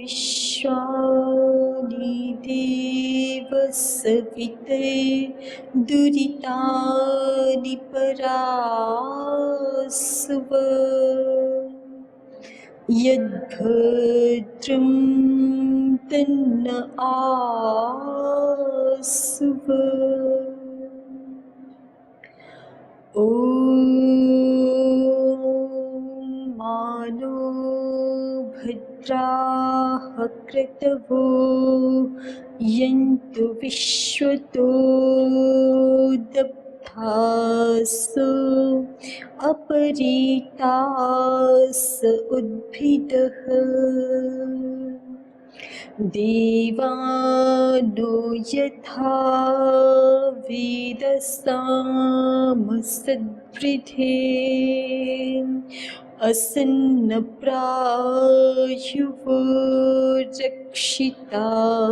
विश्वादिदेव सविते दुरितानि परास्व यद्भद्रं तन्न आस्व ॐ मानो भद्राः क्रतवो यन्तु विश्वतो दग्धासो अपरीतास उद्भिदः देवानो यथा वेदसामसद्वृधे असन्नप्रायुवो रक्षितारो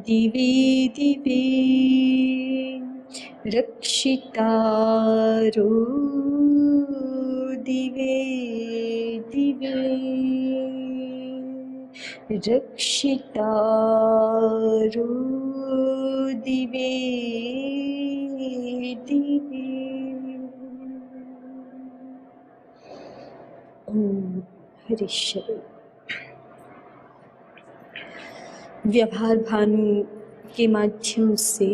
दिवे दिवे रक्षितारो दिवे दिवे रक्षितारो दिवे दिवे। ओम हरीश्वर। व्यवहार भानु के माध्यम से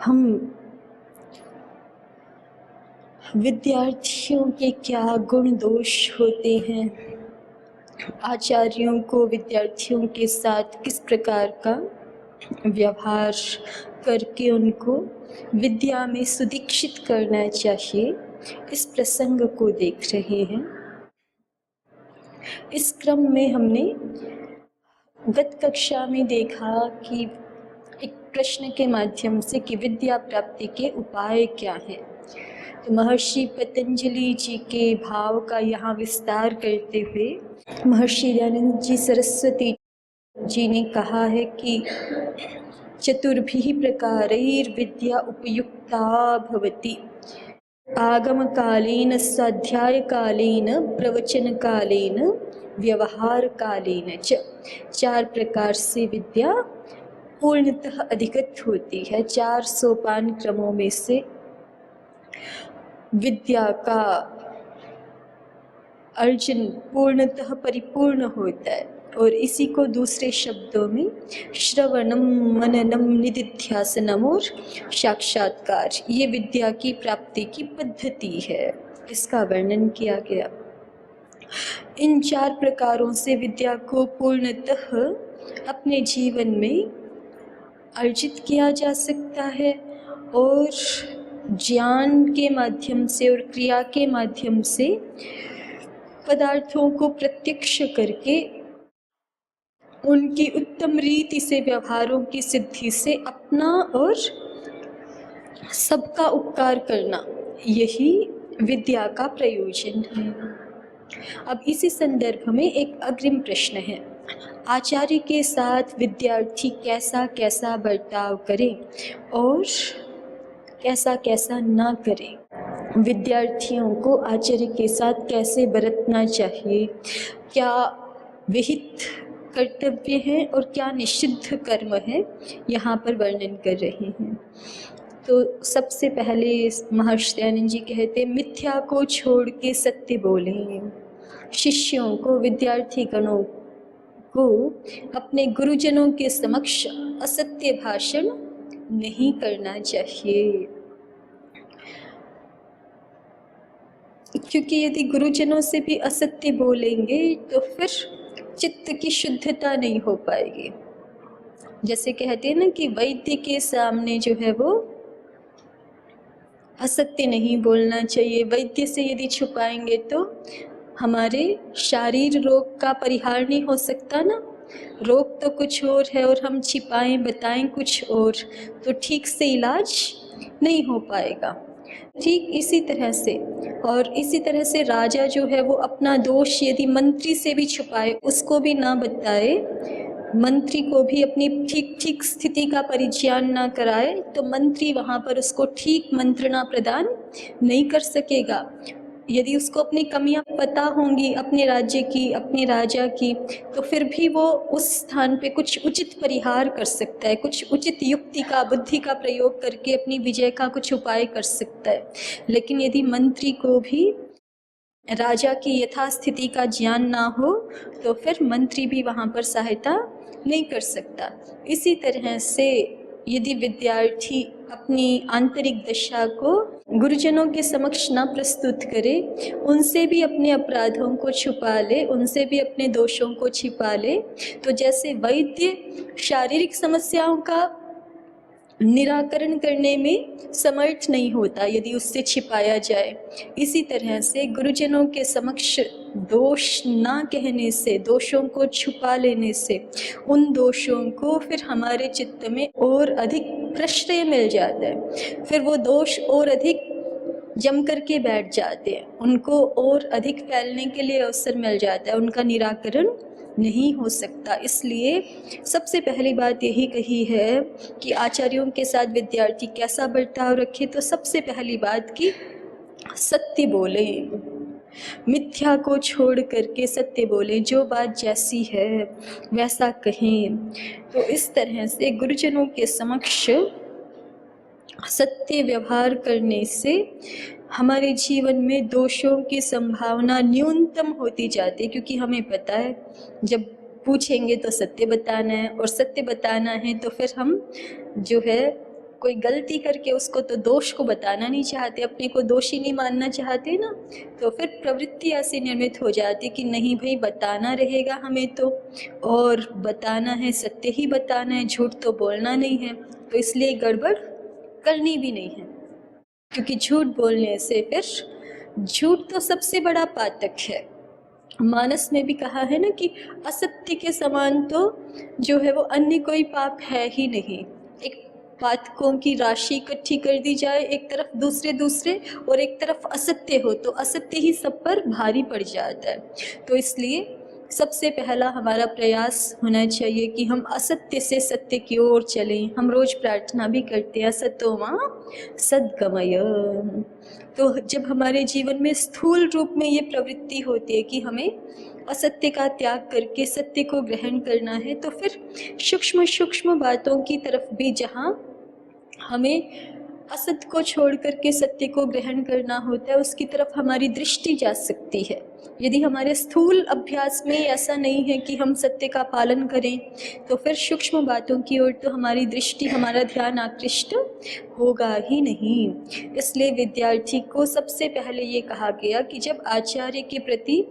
हम विद्यार्थियों के क्या गुण दोष होते हैं, आचार्यों को विद्यार्थियों के साथ किस प्रकार का व्यवहार करके उनको विद्या में सुदीक्षित करना चाहिए, इस प्रसंग को देख रहे हैं। इस क्रम में हमने गत कक्षा में देखा कि एक प्रश्न के माध्यम से कि विद्या प्राप्ति के उपाय क्या हैं। तो महर्षि पतंजलि जी के भाव का यहाँ विस्तार करते हुए महर्षि दयानंद जी सरस्वती जी ने कहा है कि चतुर्भिः प्रकारैर्विद्या उपयुक्ता भवति। आगमकालेन, स्वाध्यायकालेन, प्रवचनकालेन, व्यवहारकालेन च। 4 प्रकार से विद्या पूर्णतः अधिगत होती है। 4 सोपान क्रमों में से विद्या का अर्जन पूर्णतः परिपूर्ण होता है और इसी को दूसरे शब्दों में श्रवणम, मननम, निदिध्यासनम और साक्षात्कार, ये विद्या की प्राप्ति की पद्धति है, इसका वर्णन किया गया। इन 4 प्रकारों से विद्या को पूर्णतः अपने जीवन में अर्जित किया जा सकता है और ज्ञान के माध्यम से और क्रिया के माध्यम से पदार्थों को प्रत्यक्ष करके उनकी उत्तम रीति से व्यवहारों की सिद्धि से अपना और सबका उपकार करना, यही विद्या का प्रयोजन है। अब इसी संदर्भ में एक अग्रिम प्रश्न है, आचार्य के साथ विद्यार्थी कैसा कैसा बर्ताव करे और कैसा कैसा ना करे। विद्यार्थियों को आचार्य के साथ कैसे बरतना चाहिए, क्या विहित कर्तव्य है और क्या निषिद्ध कर्म है, यहाँ पर वर्णन कर रहे हैं। तो सबसे पहले महर्षि दयानंद जी कहते हैं, मिथ्या को छोड़ के सत्य बोलें। शिष्यों को, विद्यार्थी गणों को अपने गुरुजनों के समक्ष असत्य भाषण नहीं करना चाहिए, क्योंकि यदि गुरुजनों से भी असत्य बोलेंगे तो फिर चित्त की शुद्धता नहीं हो पाएगी। जैसे कहते हैं ना कि वैद्य के सामने जो है वो असत्य नहीं बोलना चाहिए। वैद्य से यदि छुपाएंगे तो हमारे शारीर रोग का परिहार नहीं हो सकता ना। रोग तो कुछ और है और हम छिपाएं बताएं कुछ और, तो ठीक से इलाज नहीं हो पाएगा। ठीक इसी तरह से, और इसी तरह से राजा जो है वो अपना दोष यदि मंत्री से भी छुपाए, उसको भी ना बताए, मंत्री को भी अपनी ठीक ठीक स्थिति का परिज्ञान ना कराए, तो मंत्री वहाँ पर उसको ठीक मंत्रणा प्रदान नहीं कर सकेगा। यदि उसको अपनी कमियां पता होंगी अपने राज्य की, अपने राजा की, तो फिर भी वो उस स्थान पे कुछ उचित परिहार कर सकता है, कुछ उचित युक्ति का, बुद्धि का प्रयोग करके अपनी विजय का कुछ उपाय कर सकता है। लेकिन यदि मंत्री को भी राजा की यथास्थिति का ज्ञान ना हो, तो फिर मंत्री भी वहाँ पर सहायता नहीं कर सकता। इसी तरह से यदि विद्यार्थी अपनी आंतरिक दशा को गुरुजनों के समक्ष ना प्रस्तुत करे, उनसे भी अपने अपराधों को छुपा ले, उनसे भी अपने दोषों को छिपा ले, तो जैसे वैद्य शारीरिक समस्याओं का निराकरण करने में समर्थ नहीं होता यदि उससे छिपाया जाए, इसी तरह से गुरुजनों के समक्ष दोष ना कहने से, दोषों को छुपा लेने से, उन दोषों को फिर हमारे चित्त में और अधिक प्रश्रय मिल जाता है, फिर वो दोष और अधिक जम करके बैठ जाते हैं, उनको और अधिक फैलने के लिए अवसर मिल जाता है, उनका निराकरण नहीं हो सकता। इसलिए सबसे पहली बात यही कही है कि आचार्यों के साथ विद्यार्थी कैसा बर्ताव रखे, तो सबसे पहली बात कि सत्य बोले, मिथ्या को छोड़ करके सत्य बोले, जो बात जैसी है वैसा कहें। तो इस तरह से गुरुजनों के समक्ष सत्य व्यवहार करने से हमारे जीवन में दोषों की संभावना न्यूनतम होती जाती है, क्योंकि हमें पता है जब पूछेंगे तो सत्य बताना है, और सत्य बताना है तो फिर हम जो है कोई गलती करके उसको तो दोष को बताना नहीं चाहते, अपने को दोषी नहीं मानना चाहते ना, तो फिर प्रवृत्ति ऐसी निर्मित हो जाती कि नहीं भाई बताना रहेगा हमें तो, और बताना है सत्य ही बताना है, झूठ तो बोलना नहीं है, तो इसलिए गड़बड़ करनी भी नहीं है, क्योंकि झूठ बोलने से फिर झूठ तो सबसे बड़ा पातक है। मानस में भी कहा है ना कि असत्य के समान तो जो है वो अन्य कोई पाप है ही नहीं। एक पातकों की राशि इकट्ठी कर दी जाए एक तरफ, दूसरे और एक तरफ असत्य हो, तो असत्य ही सब पर भारी पड़ जाता है। तो इसलिए सबसे पहला हमारा प्रयास होना चाहिए कि हम असत्य से सत्य की ओर चलें। हम रोज प्रार्थना भी करते हैं, असतो मा सद्गमय। तो जब हमारे जीवन में स्थूल रूप में ये प्रवृत्ति होती है कि हमें असत्य का त्याग करके सत्य को ग्रहण करना है, तो फिर सूक्ष्म सूक्ष्म बातों की तरफ भी जहाँ हमें असत्य को छोड़ करके सत्य को ग्रहण करना होता है, उसकी तरफ हमारी दृष्टि जा सकती है। यदि हमारे स्थूल अभ्यास में ऐसा नहीं है कि हम सत्य का पालन करें, तो फिर सूक्ष्म बातों की ओर तो हमारी दृष्टि, हमारा ध्यान आकृष्ट होगा ही नहीं। इसलिए विद्यार्थी को सबसे पहले ये कहा गया कि जब आचार्य के प्रति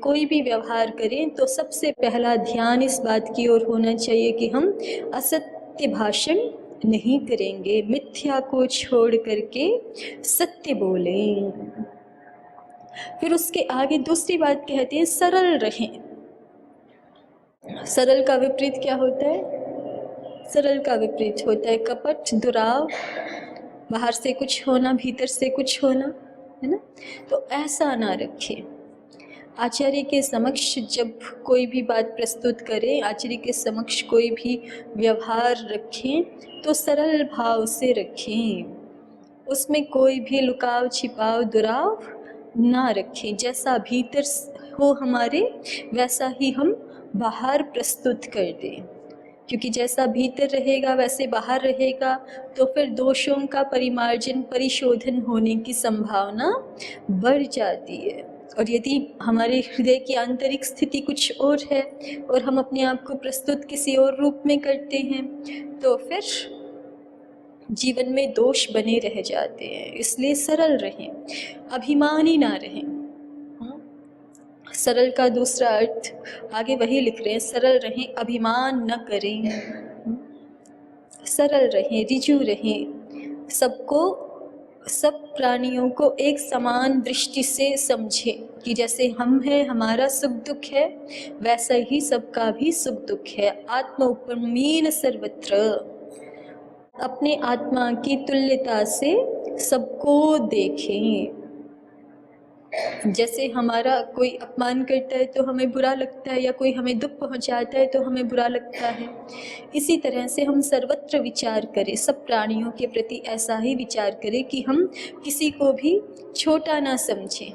कोई भी व्यवहार करें, तो सबसे पहला ध्यान इस बात की ओर होना चाहिए कि हम असत्य भाषण नहीं करेंगे, मिथ्या को छोड़ करके सत्य बोलें। फिर उसके आगे दूसरी बात कहते हैं सरल रहें। सरल का विपरीत क्या होता है? सरल का विपरीत होता है कपट, दुराव, बाहर से कुछ होना, भीतर से कुछ होना, है ना। तो ऐसा ना रखें। आचार्य के समक्ष जब कोई भी बात प्रस्तुत करें, आचार्य के समक्ष कोई भी व्यवहार रखें, तो सरल भाव से रखें, उसमें कोई भी लुकाव छिपाव दुराव ना रखें। जैसा भीतर हो हमारे, वैसा ही हम बाहर प्रस्तुत कर दें, क्योंकि जैसा भीतर रहेगा वैसे बाहर रहेगा, तो फिर दोषों का परिमार्जन, परिशोधन होने की संभावना बढ़ जाती है। और यदि हमारे हृदय की आंतरिक स्थिति कुछ और है और हम अपने आप को प्रस्तुत किसी और रूप में करते हैं, तो फिर जीवन में दोष बने रह जाते हैं। इसलिए सरल रहें, अभिमानी ना रहें। सरल का दूसरा अर्थ आगे वही लिख रहे हैं, सरल रहें, अभिमान न करें। सरल रहें, रिजु रहें, सबको, सब प्राणियों को एक समान दृष्टि से समझें कि जैसे हम हैं, हमारा सुख दुख है, वैसा ही सबका भी सुख दुख है। आत्म उपमीन सर्वत्र, अपने आत्मा की तुल्यता से सबको देखें। जैसे हमारा कोई अपमान करता है तो हमें बुरा लगता है, या कोई हमें दुख पहुंचाता है तो हमें बुरा लगता है। इसी तरह से हम सर्वत्र विचार करें, सब प्राणियों के प्रति ऐसा ही विचार करें कि हम किसी को भी छोटा ना समझें।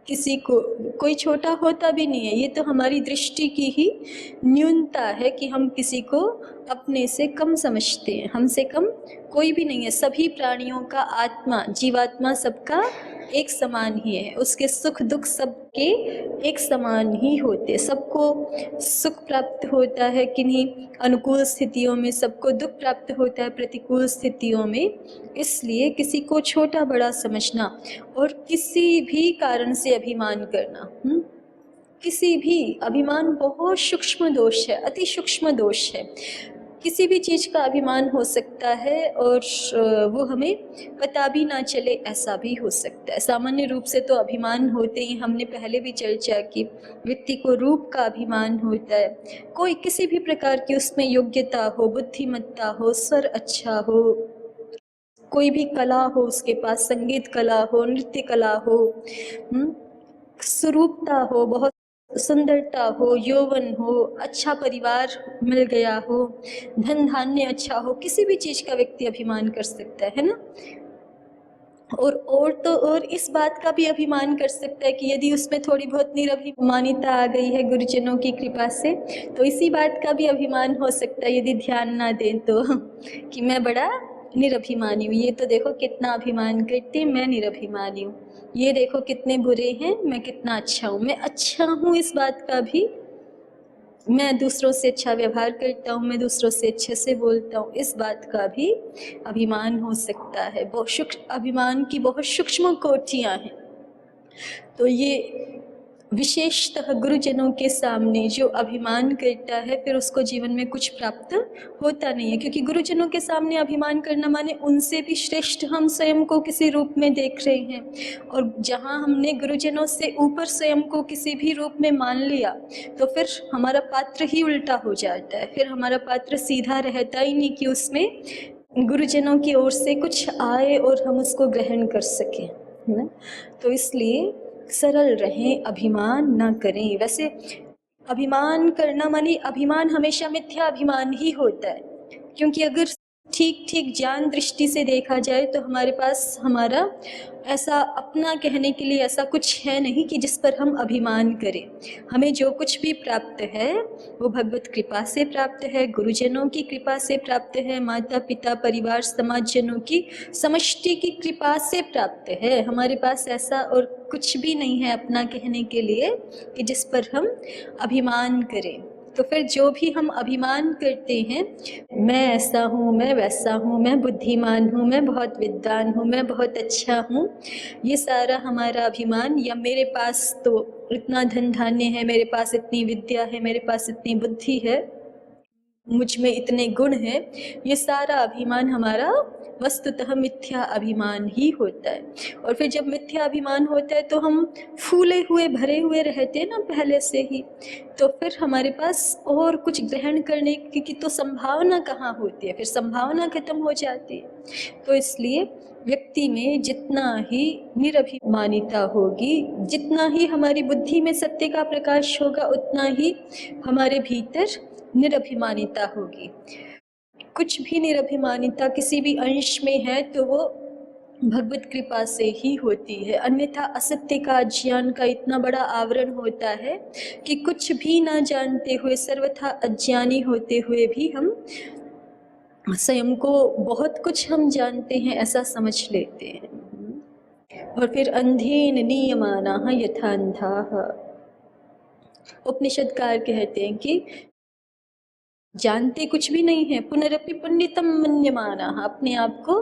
किसी को कोई छोटा होता भी नहीं है, ये तो हमारी दृष्टि की ही न्यूनता है कि हम किसी को अपने से कम समझते हैं। हमसे कम कोई भी नहीं है। सभी प्राणियों का आत्मा, जीवात्मा सबका एक समान ही है। उसके सुख दुख सबके एक समान ही होते। सबको सुख प्राप्त होता है किन्हीं अनुकूल स्थितियों में, सबको दुख प्राप्त होता है प्रतिकूल स्थितियों में। इसलिए किसी को छोटा बड़ा समझना और किसी भी कारण से अभिमान करना, किसी भी अभिमान बहुत सूक्ष्म दोष है, अति सूक्ष्म दोष है। किसी भी चीज़ का अभिमान हो सकता है और वो हमें पता भी ना चले, ऐसा भी हो सकता है। सामान्य रूप से तो अभिमान होते ही, हमने पहले भी चर्चा की, व्यक्ति को रूप का अभिमान होता है। कोई किसी भी प्रकार की उसमें योग्यता हो, बुद्धिमत्ता हो, स्वर अच्छा हो, कोई भी कला हो उसके पास, संगीत कला हो, नृत्य कला हो, स्वरूपता हो, बहुत सुंदरता हो, यौवन हो, अच्छा परिवार मिल गया हो, धन धान्य अच्छा हो, किसी भी चीज़ का व्यक्ति अभिमान कर सकता है ना। और इस बात का भी अभिमान कर सकता है कि यदि उसमें थोड़ी बहुत निरभिमानिता आ गई है गुरुजनों की कृपा से, तो इसी बात का भी अभिमान हो सकता है यदि ध्यान ना दें तो कि मैं बड़ा निरभिमानी हूँ। ये तो देखो कितना अभिमान करते, मैं निरभिमानी हूँ। ये देखो कितने बुरे हैं, मैं कितना अच्छा हूँ। मैं अच्छा हूँ इस बात का भी, मैं दूसरों से अच्छा व्यवहार करता हूँ, मैं दूसरों से अच्छे से बोलता हूँ, इस बात का भी अभिमान हो सकता है। अभिमान की बहुत सूक्ष्म कोटियाँ हैं। तो ये विशेषतः गुरुजनों के सामने जो अभिमान करता है, फिर उसको जीवन में कुछ प्राप्त होता नहीं है। क्योंकि गुरुजनों के सामने अभिमान करना माने उनसे भी श्रेष्ठ हम स्वयं को किसी रूप में देख रहे हैं। और जहाँ हमने गुरुजनों से ऊपर स्वयं को किसी भी रूप में मान लिया, तो फिर हमारा पात्र ही उल्टा हो जाता है। फिर हमारा पात्र सीधा रहता ही नहीं कि उसमें गुरुजनों की ओर से कुछ आए और हम उसको ग्रहण कर सकें, है ना। तो इसलिए सरल रहें, अभिमान ना करें। वैसे अभिमान करना माने अभिमान हमेशा मिथ्या अभिमान ही होता है। क्योंकि अगर ठीक ठीक ज्ञान दृष्टि से देखा जाए तो हमारे पास हमारा ऐसा अपना कहने के लिए ऐसा कुछ है नहीं कि जिस पर हम अभिमान करें। हमें जो कुछ भी प्राप्त है वो भगवत कृपा से प्राप्त है, गुरुजनों की कृपा से प्राप्त है, माता पिता परिवार समाजजनों की समष्टि की कृपा से प्राप्त है। हमारे पास ऐसा और कुछ भी नहीं है अपना कहने के लिए कि जिस पर हम अभिमान करें। तो फिर जो भी हम अभिमान करते हैं, मैं ऐसा हूँ, मैं वैसा हूँ, मैं बुद्धिमान हूँ, मैं बहुत विद्वान हूँ, मैं बहुत अच्छा हूँ, ये सारा हमारा अभिमान, या मेरे पास तो इतना धन धान्य है, मेरे पास इतनी विद्या है, मेरे पास इतनी बुद्धि है, मुझ में इतने गुण हैं, ये सारा अभिमान हमारा वस्तुतः मिथ्या अभिमान ही होता है। और फिर जब मिथ्या अभिमान होता है तो हम फूले हुए भरे हुए रहते हैं ना पहले से ही, तो फिर हमारे पास और कुछ ग्रहण करने की तो संभावना कहाँ होती है, फिर संभावना खत्म हो जाती है। तो इसलिए व्यक्ति में जितना ही निरभिमानिता होगी, जितना ही हमारी बुद्धि में सत्य का प्रकाश होगा, उतना ही हमारे भीतर निरभिमानिता होगी। कुछ भी निरभिमानिता किसी भी अंश में है तो वो भगवत कृपा से ही होती है। अन्यथा असत्य का, ज्ञान का इतना बड़ा आवरण होता है कि कुछ भी ना जानते हुए, सर्वथा अज्ञानी होते हुए भी हम स्वयं को बहुत कुछ हम जानते हैं ऐसा समझ लेते हैं। और फिर अंधेन नियमानाः यथा अंधाः, उपनिषदकार कहते हैं कि जानते कुछ भी नहीं है, पुनरपि पंडितम मन्यमानाः, अपने आप को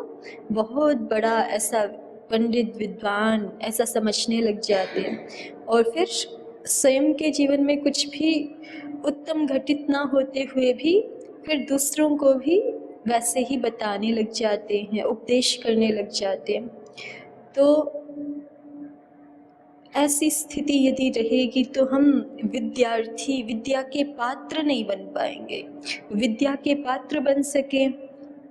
बहुत बड़ा ऐसा पंडित विद्वान ऐसा समझने लग जाते हैं। और फिर स्वयं के जीवन में कुछ भी उत्तम घटित ना होते हुए भी फिर दूसरों को भी वैसे ही बताने लग जाते हैं, उपदेश करने लग जाते हैं। तो ऐसी स्थिति यदि रहेगी तो हम विद्यार्थी विद्या के पात्र नहीं बन पाएंगे। विद्या के पात्र बन सके,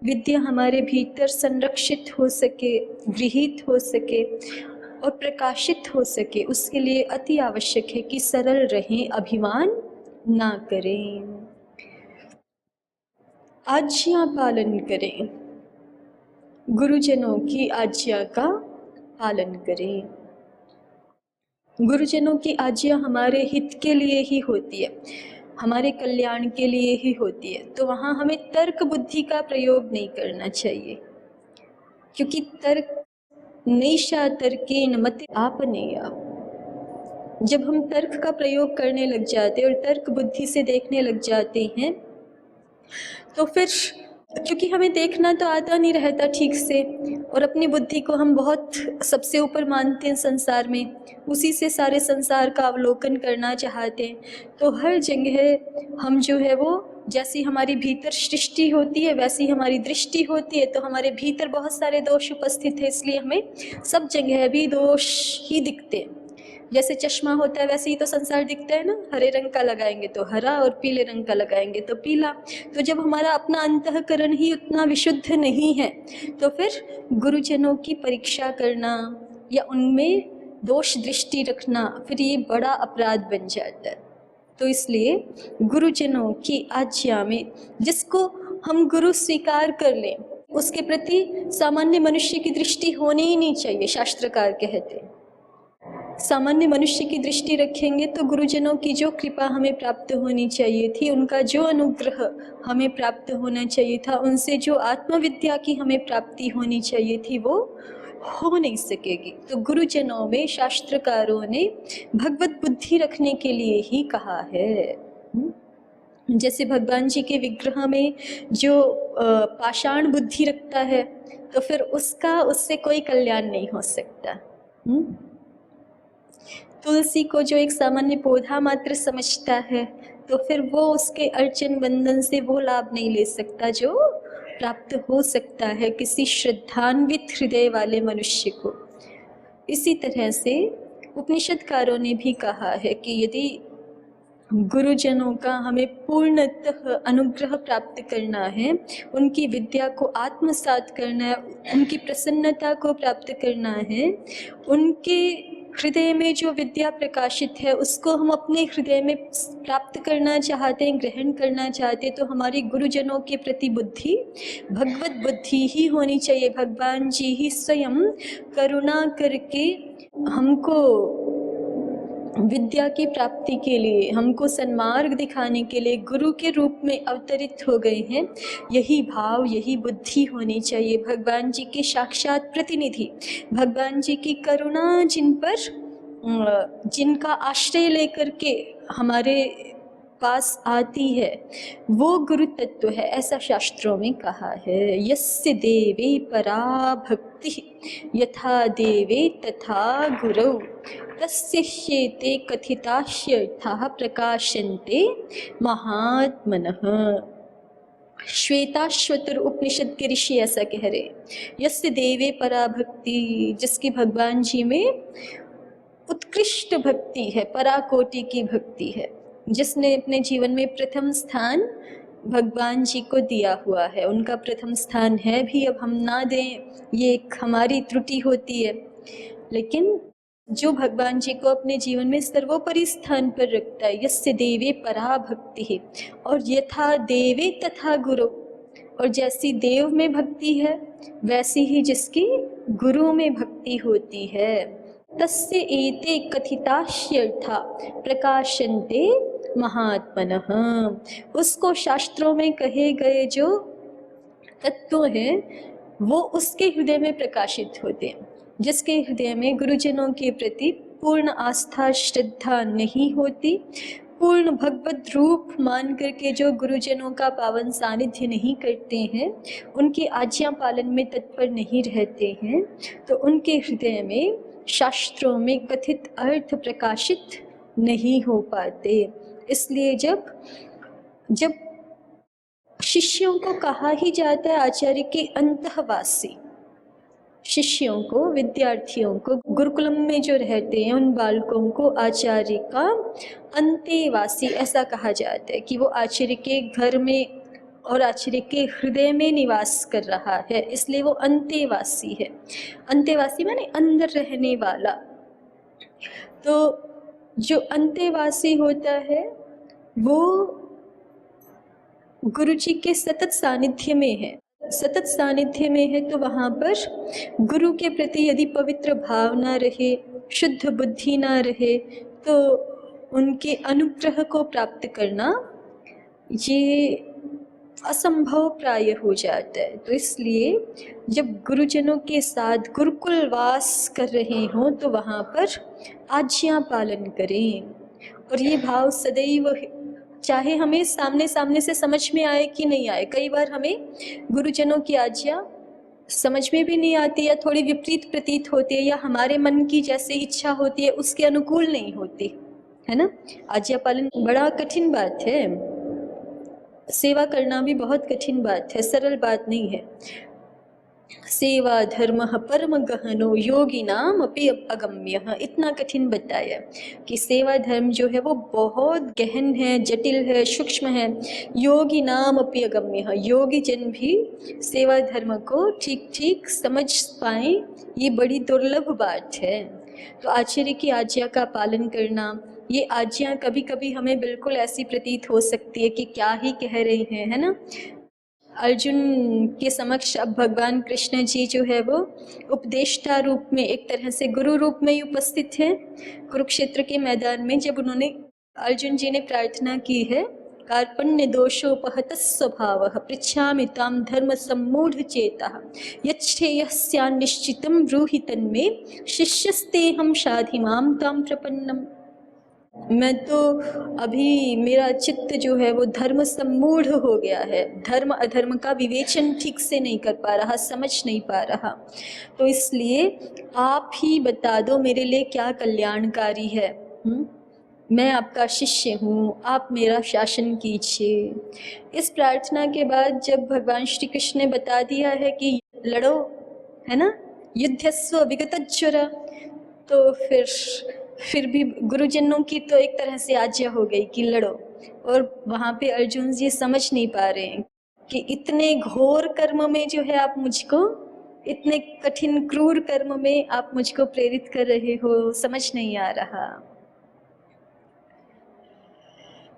विद्या हमारे भीतर संरक्षित हो सके, गृहीत हो सके और प्रकाशित हो सके, उसके लिए अति आवश्यक है कि सरल रहें, अभिमान ना करें, आज्ञा पालन करें, गुरुजनों की आज्ञा का पालन करें। गुरुजनों की आज्ञा हमारे हित के लिए ही होती है, हमारे कल्याण के लिए ही होती है, तो वहाँ हमें तर्क बुद्धि का प्रयोग नहीं करना चाहिए, क्योंकि तर्क नैषा तर्केण मते आपनेया। जब हम तर्क का प्रयोग करने लग जाते और तर्क बुद्धि से देखने लग जाते हैं तो फिर, क्योंकि हमें देखना तो आता नहीं रहता ठीक से और अपनी बुद्धि को हम बहुत सबसे ऊपर मानते हैं संसार में, उसी से सारे संसार का अवलोकन करना चाहते हैं, तो हर जगह हम जो है वो, जैसी हमारी भीतर सृष्टि होती है वैसी हमारी दृष्टि होती है, तो हमारे भीतर बहुत सारे दोष उपस्थित है, इसलिए हमें सब जगह भी दोष ही दिखते हैं। जैसे चश्मा होता है वैसे ही तो संसार दिखता है ना, हरे रंग का लगाएंगे तो हरा और पीले रंग का लगाएंगे तो पीला। तो जब हमारा अपना अंतःकरण ही उतना विशुद्ध नहीं है तो फिर गुरुजनों की परीक्षा करना या उनमें दोष दृष्टि रखना फिर ये बड़ा अपराध बन जाता है। तो इसलिए गुरुजनों की आज्ञा में जिसको हम गुरु स्वीकार कर लें उसके प्रति सामान्य मनुष्य की दृष्टि होनी ही नहीं चाहिए। शास्त्रकार कहते हैं सामान्य मनुष्य की दृष्टि रखेंगे तो गुरुजनों की जो कृपा हमें प्राप्त होनी चाहिए थी, उनका जो अनुग्रह हमें प्राप्त होना चाहिए था, उनसे जो आत्मविद्या की हमें प्राप्ति होनी चाहिए थी वो हो नहीं सकेगी। तो गुरुजनों में शास्त्रकारों ने भगवत बुद्धि रखने के लिए ही कहा है। जैसे भगवान जी के विग्रह में जो पाषाण बुद्धि रखता है तो फिर उससे कोई कल्याण नहीं हो सकता। तुलसी को जो एक सामान्य पौधा मात्र समझता है तो फिर वो उसके अर्चन बंधन से वो लाभ नहीं ले सकता जो प्राप्त हो सकता है किसी श्रद्धान्वित हृदय वाले मनुष्य को। इसी तरह से उपनिषदकारों ने भी कहा है कि यदि गुरुजनों का हमें पूर्णतः अनुग्रह प्राप्त करना है, उनकी विद्या को आत्मसात करना है, उनकी प्रसन्नता को प्राप्त करना है, उनके हृदय में जो विद्या प्रकाशित है उसको हम अपने हृदय में प्राप्त करना चाहते हैं, ग्रहण करना चाहते हैं, तो हमारे गुरुजनों के प्रति बुद्धि भगवत बुद्धि ही होनी चाहिए। भगवान जी ही स्वयं करुणा करके हमको विद्या की प्राप्ति के लिए, हमको सन्मार्ग दिखाने के लिए गुरु के रूप में अवतरित हो गए हैं। यही भाव, यही बुद्धि होनी चाहिए। भगवान जी के साक्षात प्रतिनिधि, भगवान जी की करुणा जिन पर, जिनका आश्रय लेकर के हमारे पास आती है, वो गुरु तत्व है, ऐसा शास्त्रों में कहा है। यस्य देवे परा भक्ति यथा देवे तथा गुरौ तस्य ह्येते कथितास्यर्थाः प्रकाशन्ते महात्मनः। श्वेताश्वतर उपनिषद के ऋषि ऐसा कह रहे, यस्य देवे परा भक्ति, जिसकी भगवान जी में उत्कृष्ट भक्ति है, पराकोटि की भक्ति है, जिसने अपने जीवन में प्रथम स्थान भगवान जी को दिया हुआ है। उनका प्रथम स्थान है भी, अब हम ना दें ये एक हमारी त्रुटि होती है, लेकिन जो भगवान जी को अपने जीवन में सर्वोपरि स्थान पर रखता है, यस्य देवे परा भक्ति है, और यथा देवे तथा गुरु, और जैसी देव में भक्ति है वैसी ही जिसकी गुरु में भक्ति होती है। तस्य एते कथितास्यर्था प्रकाशन्ते महात्मनः। उसको शास्त्रों में कहे गए जो तत्व हैं वो उसके हृदय में प्रकाशित होते हैं। जिसके हृदय में गुरुजनों के प्रति पूर्ण आस्था श्रद्धा नहीं होती, पूर्ण भगवत रूप मान करके जो गुरुजनों का पावन सानिध्य नहीं करते हैं, उनकी आज्ञा पालन में तत्पर नहीं रहते हैं, तो उनके हृदय में शास्त्रों में कथित अर्थ प्रकाशित नहीं हो पाते। इसलिए जब शिष्यों को कहा ही जाता है आचार्य के अंतःवासी, शिष्यों को, विद्यार्थियों को, गुरुकुलम में जो रहते हैं उन बालकों को आचार्य का अंतेवासी ऐसा कहा जाता है कि वो आचार्य के घर में और आचार्य के हृदय में निवास कर रहा है, इसलिए वो अंतेवासी है। अंतेवासी माने अंदर रहने वाला। तो जो अंतेवासी होता है वो गुरु जी के सतत सानिध्य में है। सतत सानिध्य में है तो वहाँ पर गुरु के प्रति यदि पवित्र भाव ना रहे, शुद्ध बुद्धि ना रहे, तो उनके अनुग्रह को प्राप्त करना ये असंभव प्राय हो जाता है। तो इसलिए जब गुरुजनों के साथ गुरुकुल वास कर रहे हों तो वहाँ पर आज्ञा पालन करें। और ये भाव सदैव, चाहे हमें सामने सामने से समझ में आए कि नहीं आए, कई बार हमें गुरुजनों की आज्ञा समझ में भी नहीं आती या थोड़ी विपरीत प्रतीत होती है या हमारे मन की जैसे इच्छा होती है उसके अनुकूल नहीं होती है ना। आज्ञा पालन बड़ा कठिन बात है, सेवा करना भी बहुत कठिन बात है, सरल बात नहीं है। सेवा धर्म परम गहनो योगिनाम अपि अगम्य, इतना कठिन बताया कि सेवा धर्म जो है वो बहुत गहन है, जटिल है, सूक्ष्म है। योगिनाम अपि अगम्य, योगी जन भी सेवा धर्म को ठीक ठीक समझ पाए, ये बड़ी दुर्लभ बात है। तो आचार्य की आज्ञा का पालन करना, ये आज्ञा कभी कभी हमें बिल्कुल ऐसी प्रतीत हो सकती है कि क्या ही कह रहे हैं, है ना। अर्जुन के समक्ष अब भगवान कृष्ण जी जो है वो उपदेष्टा रूप में, एक तरह से गुरु रूप में ही उपस्थित हैं। कुरुक्षेत्र के मैदान में जब उन्होंने, अर्जुन जी ने प्रार्थना की है, कार्पण्य दोषोपहत स्वभाव पृच्छामि ताम धर्म सम्मूढ़ चेता यच्छ्रेयस्यान्निश्चितं ब्रूहि तन्मे शिष्यस्तेहं शाधिमां तां प्रपन्नम। मैं तो अभी, मेरा चित्त जो है वो धर्म सम्मूढ़ हो गया है, धर्म अधर्म का विवेचन ठीक से नहीं कर पा रहा, समझ नहीं पा रहा। तो इसलिए आप ही बता दो मेरे लिए क्या कल्याणकारी है। मैं आपका शिष्य हूँ, आप मेरा शासन कीजिए। इस प्रार्थना के बाद जब भगवान श्री कृष्ण ने बता दिया है कि लड़ो, है ना, युद्धस्व विगतज्वर, तो फिर भी गुरुजनों की तो एक तरह से आज्ञा हो गई कि लड़ो। और वहाँ पे अर्जुन जी समझ नहीं पा रहे हैं कि इतने घोर कर्म में जो है आप मुझको, इतने कठिन क्रूर कर्म में आप मुझको प्रेरित कर रहे हो, समझ नहीं आ रहा।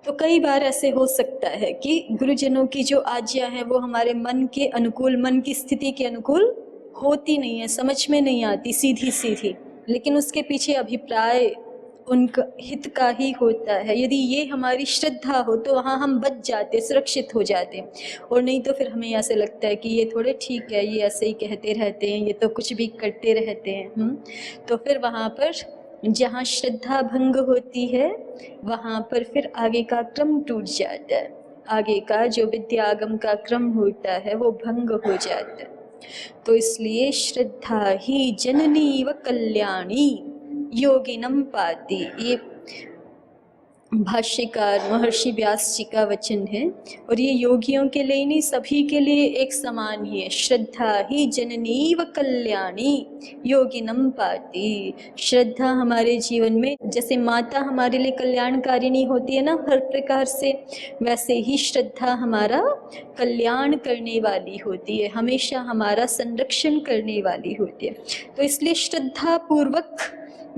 तो कई बार ऐसे हो सकता है कि गुरुजनों की जो आज्ञा है वो हमारे मन के अनुकूल, मन की स्थिति के अनुकूल होती नहीं है, समझ में नहीं आती सीधी सीधी, लेकिन उसके पीछे अभिप्राय उनका हित का ही होता है। यदि ये हमारी श्रद्धा हो तो वहाँ हम बच जाते, सुरक्षित हो जाते, और नहीं तो फिर हमें ऐसे लगता है कि ये थोड़े ठीक है, ये ऐसे ही कहते रहते हैं, ये तो कुछ भी करते रहते हैं। तो फिर वहाँ पर जहाँ श्रद्धा भंग होती है वहाँ पर फिर आगे का क्रम टूट जाता है, आगे का जो विद्यागम का क्रम होता है वो भंग हो जाता है। तो इसलिए श्रद्धा ही जननी व कल्याणी योगिनम पाति, ये भाष्यकार महर्षि व्यास जी का वचन है। और ये योगियों के लिए नहीं, सभी के लिए एक समान ही है। श्रद्धा ही जननी व कल्याणी योगिनम पाति। श्रद्धा हमारे जीवन में जैसे माता हमारे लिए कल्याणकारिणी होती है ना हर प्रकार से, वैसे ही श्रद्धा हमारा कल्याण करने वाली होती है, हमेशा हमारा संरक्षण करने वाली होती है। तो इसलिए श्रद्धा पूर्वक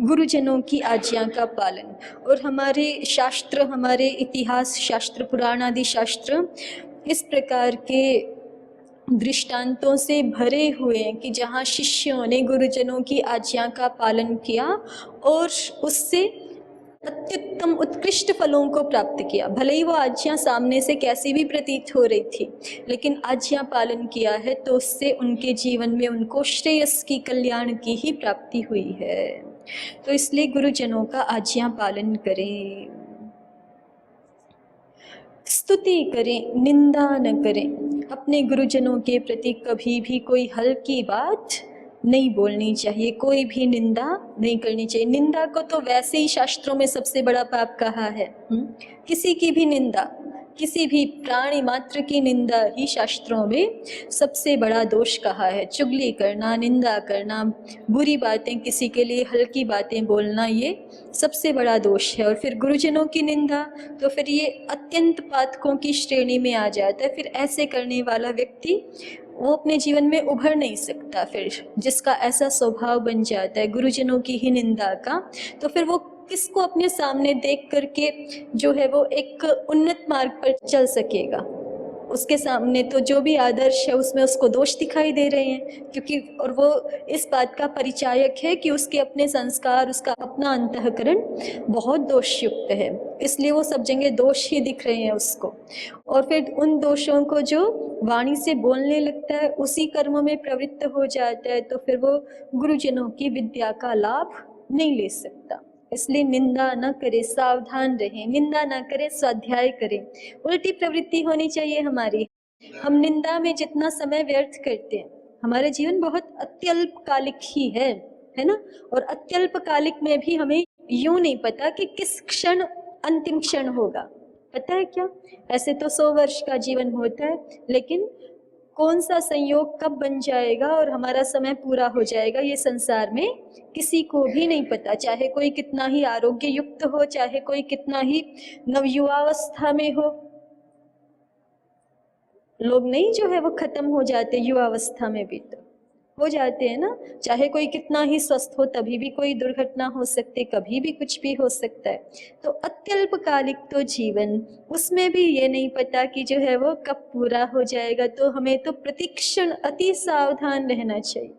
गुरुजनों की आज्ञा का पालन। और हमारे शास्त्र, हमारे इतिहास शास्त्र, पुराण आदि शास्त्र इस प्रकार के दृष्टांतों से भरे हुए हैं कि जहाँ शिष्यों ने गुरुजनों की आज्ञा का पालन किया और उससे अत्युत्तम उत्कृष्ट फलों को प्राप्त किया। भले ही वो आज्ञा सामने से कैसी भी प्रतीत हो रही थी, लेकिन आज्ञा पालन किया है तो उससे उनके जीवन में उनको श्रेयस की, कल्याण की ही प्राप्ति हुई है। तो इसलिए गुरुजनों का आज्ञा पालन करें, स्तुति करें, निंदा न करें। अपने गुरुजनों के प्रति कभी भी कोई हल्की बात नहीं बोलनी चाहिए, कोई भी निंदा नहीं करनी चाहिए। निंदा को तो वैसे ही शास्त्रों में सबसे बड़ा पाप कहा है। किसी की भी निंदा, किसी भी प्राणी मात्र की निंदा ही शास्त्रों में सबसे बड़ा दोष कहा है। चुगली करना, निंदा करना, बुरी बातें, किसी के लिए हल्की बातें बोलना, ये सबसे बड़ा दोष है। और फिर गुरुजनों की निंदा, तो फिर ये अत्यंत पातकों की श्रेणी में आ जाता है। फिर ऐसे करने वाला व्यक्ति वो अपने जीवन में उभर नहीं सकता। फिर जिसका ऐसा स्वभाव बन जाता है गुरुजनों की ही निंदा का, तो फिर वो किसको अपने सामने देख करके जो है वो एक उन्नत मार्ग पर चल सकेगा। उसके सामने तो जो भी आदर्श है उसमें उसको दोष दिखाई दे रहे हैं, क्योंकि और वो इस बात का परिचायक है कि उसके अपने संस्कार, उसका अपना अंतःकरण बहुत दोषयुक्त है, इसलिए वो सब जगह दोष ही दिख रहे हैं उसको। और फिर उन दोषों को जो वाणी से बोलने लगता है, उसी कर्म में प्रवृत्त हो जाता है, तो फिर वो गुरुजनों की विद्या का लाभ नहीं ले सकता। इसलिए निंदा न करे, सावधान रहें, निंदा न करें, स्वाध्याय करें। उल्टी प्रवृत्ति होनी चाहिए हमारी। हम निंदा में जितना समय व्यर्थ करते हैं, हमारा जीवन बहुत अत्यल्पकालिक ही है ना। और अत्यल्पकालिक में भी हमें यूं नहीं पता कि किस क्षण अंतिम क्षण होगा। पता है क्या? ऐसे तो 100 वर्ष का जीवन होता है, लेकिन कौन सा संयोग कब बन जाएगा और हमारा समय पूरा हो जाएगा, ये संसार में किसी को भी नहीं पता। चाहे कोई कितना ही आरोग्य युक्त हो, चाहे कोई कितना ही नवयुवावस्था में हो, लोग नहीं जो है वो खत्म हो जाते युवावस्था में भी तो हो जाते हैं ना। चाहे कोई कितना ही स्वस्थ हो, तभी भी कोई दुर्घटना हो सकती, कभी भी कुछ भी हो सकता है। तो अत्यल्पकालिक तो जीवन, उसमें भी ये नहीं पता कि जो है वो कब पूरा हो जाएगा। तो हमें तो प्रतिक्षण अति सावधान रहना चाहिए।